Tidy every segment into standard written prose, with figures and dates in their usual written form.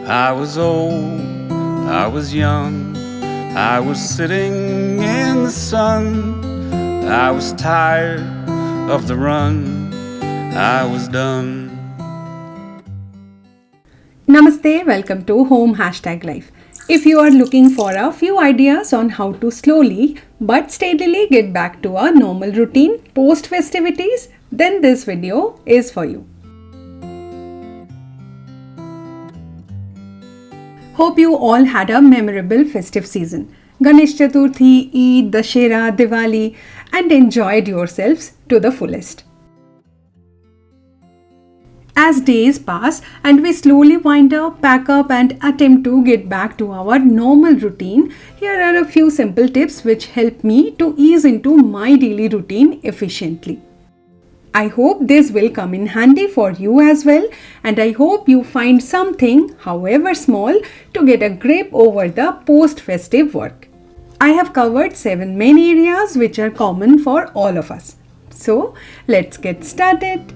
I was old, I was young, I was sitting in the sun. I was tired of the run, I was done. Namaste, welcome to Homehashtaglife. If you are looking for a few ideas on how to slowly but steadily get back to a normal routine post festivities, then this video is for you. Hope you all had a memorable festive season. Ganesh Chaturthi, Eid, Dashera, Diwali, and enjoyed yourselves to the fullest. As days pass and we slowly wind up, pack up and attempt to get back to our normal routine, here are a few simple tips which help me to ease into my daily routine efficiently. I hope this will come in handy for you as well, and I hope you find something, however small, to get a grip over the post-festive work. I have covered 7 main areas which are common for all of us. So, let's get started.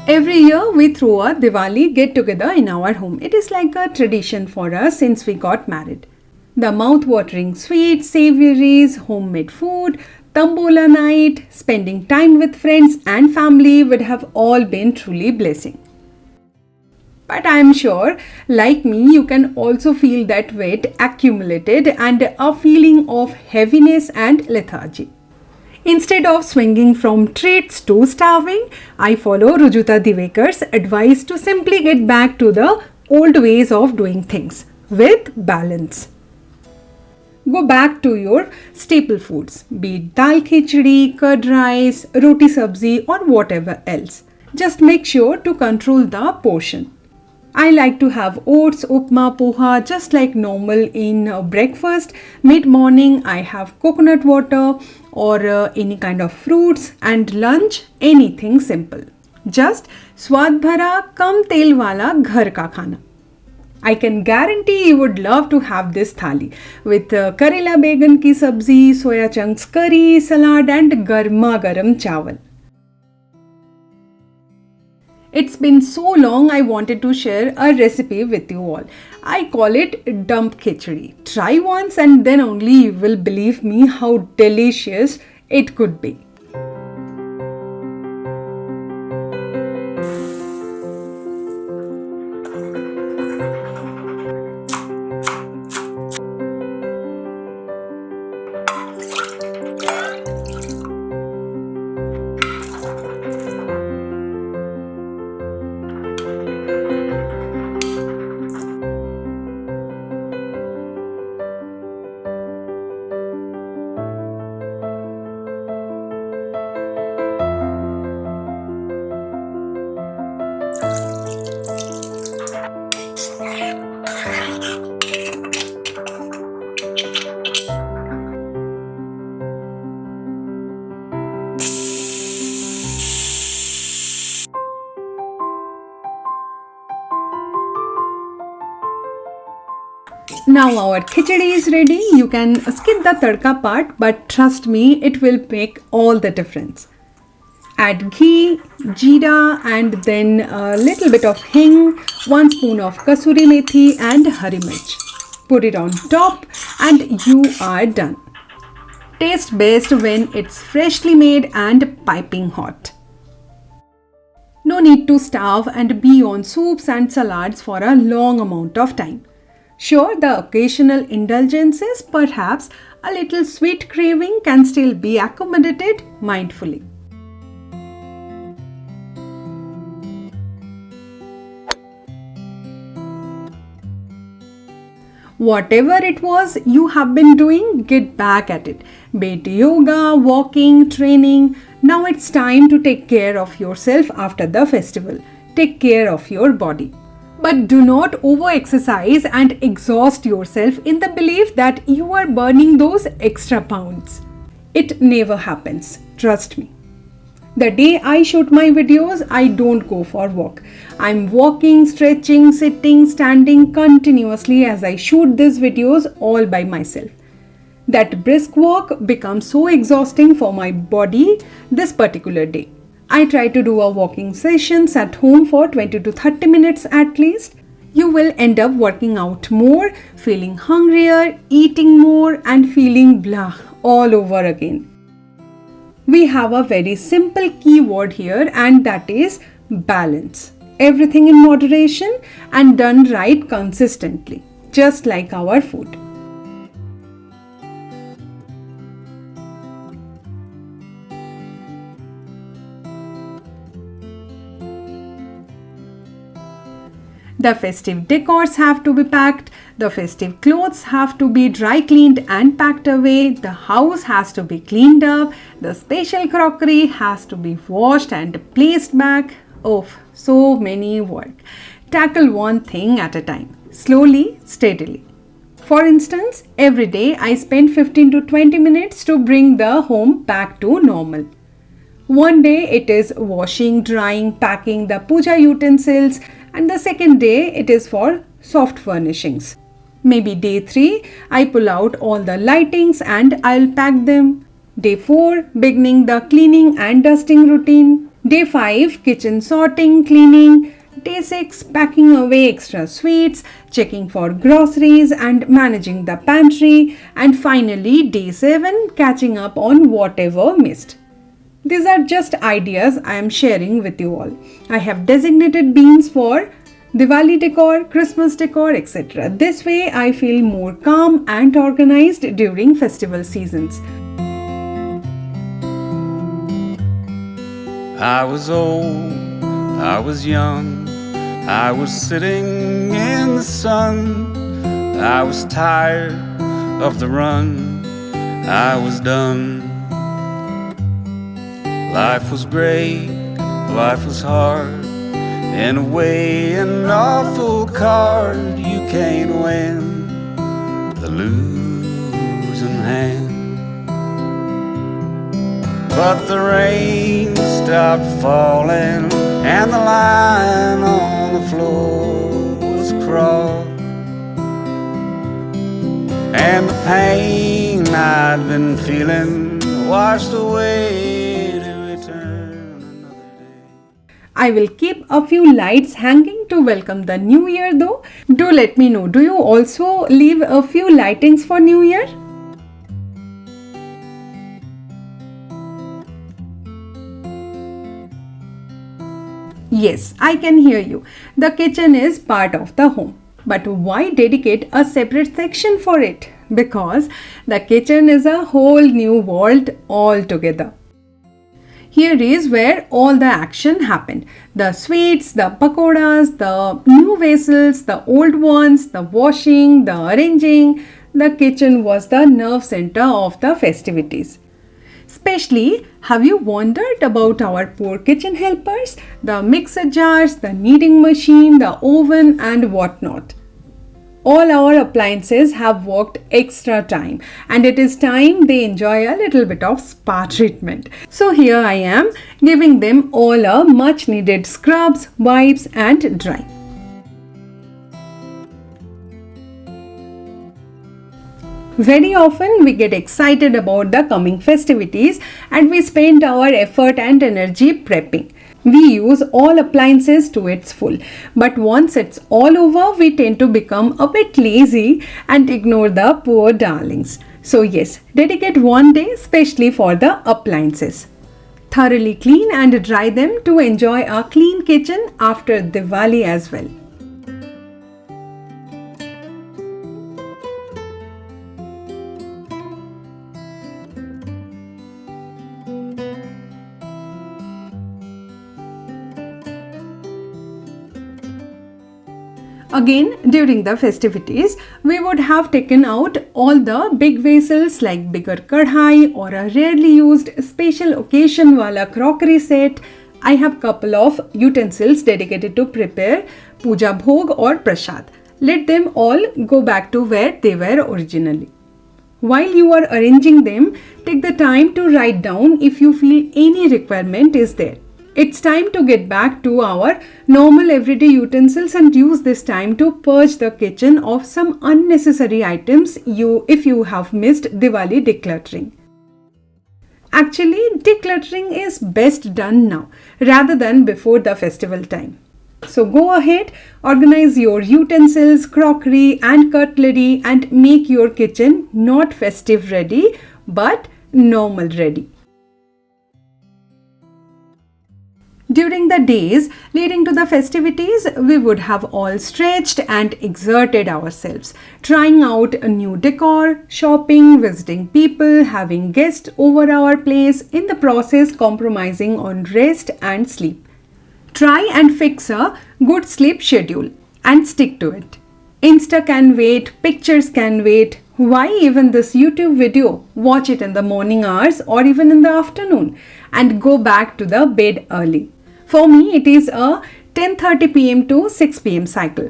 Every year we throw a Diwali get-together in our home. It is like a tradition for us since we got married. The mouth-watering sweets, savouries, homemade food, tambola night, spending time with friends and family would have all been truly blessing. But I am sure, like me, you can also feel that weight accumulated and a feeling of heaviness and lethargy. Instead of swinging from treats to starving, I follow Rujuta Divekar's advice to simply get back to the old ways of doing things with balance. Go back to your staple foods, be it dal khichdi, curd rice, roti sabzi or whatever else. Just make sure to control the portion. I like to have oats, upma, poha just like normal in breakfast. Mid-morning I have coconut water or any kind of fruits, and lunch anything simple. Just swad bhara kam tel wala ghar ka khana. I can guarantee you would love to have this thali with karela began ki sabzi, soya chunks curry, salad and garma garam chawal. It's been so long I wanted to share a recipe with you all. I call it dump khichdi. Try once and then only you will believe me how delicious it could be. Now our khichdi is ready. You can skip the tadka part, but trust me, it will make all the difference. Add ghee, jeera and then a little bit of hing, 1 spoon of kasuri methi and hari mirch. Put it on top and you are done. Tastes best when it's freshly made and piping hot. No need to starve and be on soups and salads for a long amount of time. Sure, the occasional indulgences, perhaps a little sweet craving can still be accommodated mindfully. Whatever it was you have been doing, get back at it. Be it yoga, walking, training. Now it's time to take care of yourself after the festival. Take care of your body. But do not over-exercise and exhaust yourself in the belief that you are burning those extra pounds. It never happens, trust me. The day I shoot my videos, I don't go for walk. I'm walking, stretching, sitting, standing continuously as I shoot these videos all by myself. That brisk walk becomes so exhausting for my body this particular day. I try to do a walking sessions at home for 20 to 30 minutes at least. You will end up working out more, feeling hungrier, eating more, and feeling blah all over again. We have a very simple keyword here, and that is balance. Everything in moderation and done right consistently, just like our food. The festive decors have to be packed, the festive clothes have to be dry cleaned and packed away, the house has to be cleaned up, the special crockery has to be washed and placed back. Oh, so many work. Tackle one thing at a time, slowly, steadily. For instance, every day I spend 15 to 20 minutes to bring the home back to normal. One day it is washing, drying, packing the puja utensils, and the second day it is for soft furnishings. Maybe day 3 I pull out all the lightings and I'll pack them. Day 4 beginning the cleaning and dusting routine. Day 5 kitchen sorting, cleaning. Day 6 packing away extra sweets, checking for groceries and managing the pantry, and finally day 7 catching up on whatever missed. These are just ideas I am sharing with you all. I have designated bins for Diwali decor, Christmas decor, etc. This way I feel more calm and organized during festival seasons. I was old, I was young, I was sitting in the sun, I was tired of the run, I was done. Life was great, life was hard, in a way an awful card. You can't win the losing hand. But the rain stopped falling and the line on the floor was crossed, and the pain I'd been feeling washed away. I will keep a few lights hanging to welcome the new year though. Do let me know, do you also leave a few lightings for new year? Yes, I can hear you. The kitchen is part of the home. But why dedicate a separate section for it? Because the kitchen is a whole new world altogether. Here is where all the action happened. The sweets, the pakoras, the new vessels, the old ones, the washing, the arranging. The kitchen was the nerve center of the festivities. Especially, have you wondered about our poor kitchen helpers? The mixer jars, the kneading machine, the oven and whatnot. All our appliances have worked extra time, and it is time they enjoy a little bit of spa treatment. So here I am giving them all a much needed scrubs, wipes and dry. Very often we get excited about the coming festivities and we spend our effort and energy prepping. We use all appliances to its full, but once it's all over, we tend to become a bit lazy and ignore the poor darlings. So yes, dedicate one day especially for the appliances. Thoroughly clean and dry them to enjoy a clean kitchen after Diwali as well. Again, during the festivities, we would have taken out all the big vessels like bigger kadhai or a rarely used special occasion wala crockery set. I have couple of utensils dedicated to prepare puja bhog or prasad. Let them all go back to where they were originally. While you are arranging them, take the time to write down if you feel any requirement is there. It's time to get back to our normal everyday utensils and use this time to purge the kitchen of some unnecessary items if you have missed Diwali decluttering. Actually, decluttering is best done now rather than before the festival time. So go ahead, organize your utensils, crockery and cutlery and make your kitchen not festive ready but normal ready. During the days leading to the festivities, we would have all stretched and exerted ourselves, trying out a new decor, shopping, visiting people, having guests over our place, in the process compromising on rest and sleep. Try and fix a good sleep schedule and stick to it. Insta can wait, pictures can wait. Why even this YouTube video? Watch it in the morning hours or even in the afternoon and go back to the bed early. For me, it is a 10:30 p.m. to 6 p.m. cycle.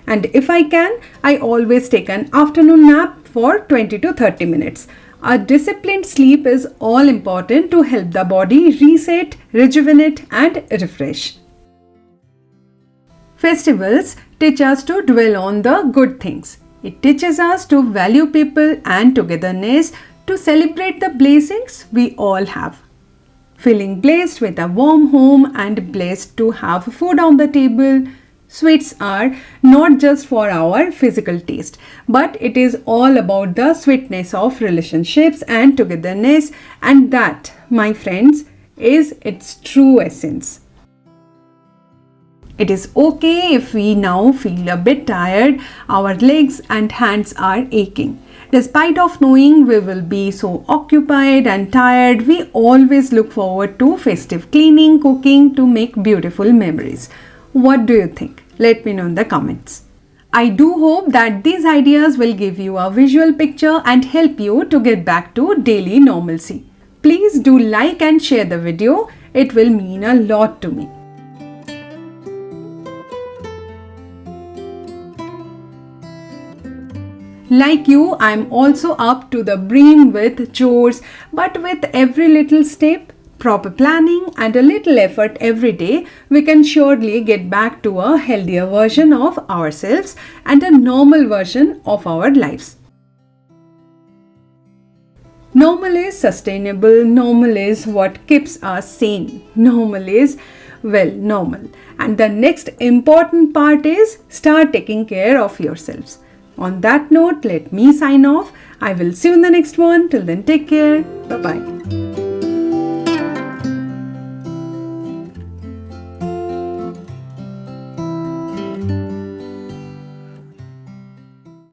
And if I can, I always take an afternoon nap for 20 to 30 minutes. A disciplined sleep is all important to help the body reset, rejuvenate and refresh. Festivals teach us to dwell on the good things. It teaches us to value people and togetherness, to celebrate the blessings we all have. Feeling blessed with a warm home and blessed to have food on the table. Sweets are not just for our physical taste, but it is all about the sweetness of relationships and togetherness, and that, my friends, is its true essence. It is okay if we now feel a bit tired, our legs and hands are aching. Despite of knowing we will be so occupied and tired, we always look forward to festive cleaning, cooking to make beautiful memories. What do you think? Let me know in the comments. I do hope that these ideas will give you a visual picture and help you to get back to daily normalcy. Please do like and share the video. It will mean a lot to me. Like you, I am also up to the brim with chores, but with every little step, proper planning and a little effort every day, we can surely get back to a healthier version of ourselves and a normal version of our lives. Normal is sustainable, normal is what keeps us sane, normal is, well, normal. And the next important part is start taking care of yourselves. On that note, let me sign off. I will see you in the next one. Till then, take care. Bye-bye.